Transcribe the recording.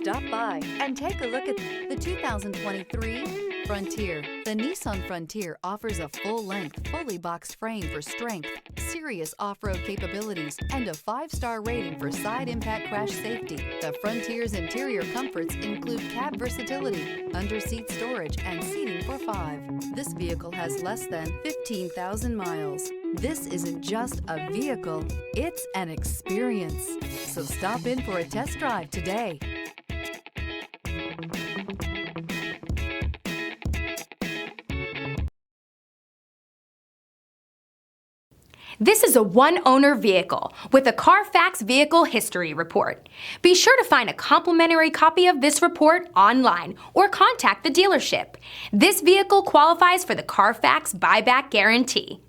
Stop by and take a look at the 2023 Frontier. The Nissan Frontier offers a full-length, fully boxed frame for strength, serious off-road capabilities, and a 5-star rating for side impact crash safety. The Frontier's interior comforts include cab versatility, under-seat storage, and seating for 5. This vehicle has less than 15,000 miles. This isn't just a vehicle, it's an experience. So stop in for a test drive today. This is a one-owner vehicle with a Carfax Vehicle History Report. Be sure to find a complimentary copy of this report online or contact the dealership. This vehicle qualifies for the Carfax Buyback Guarantee.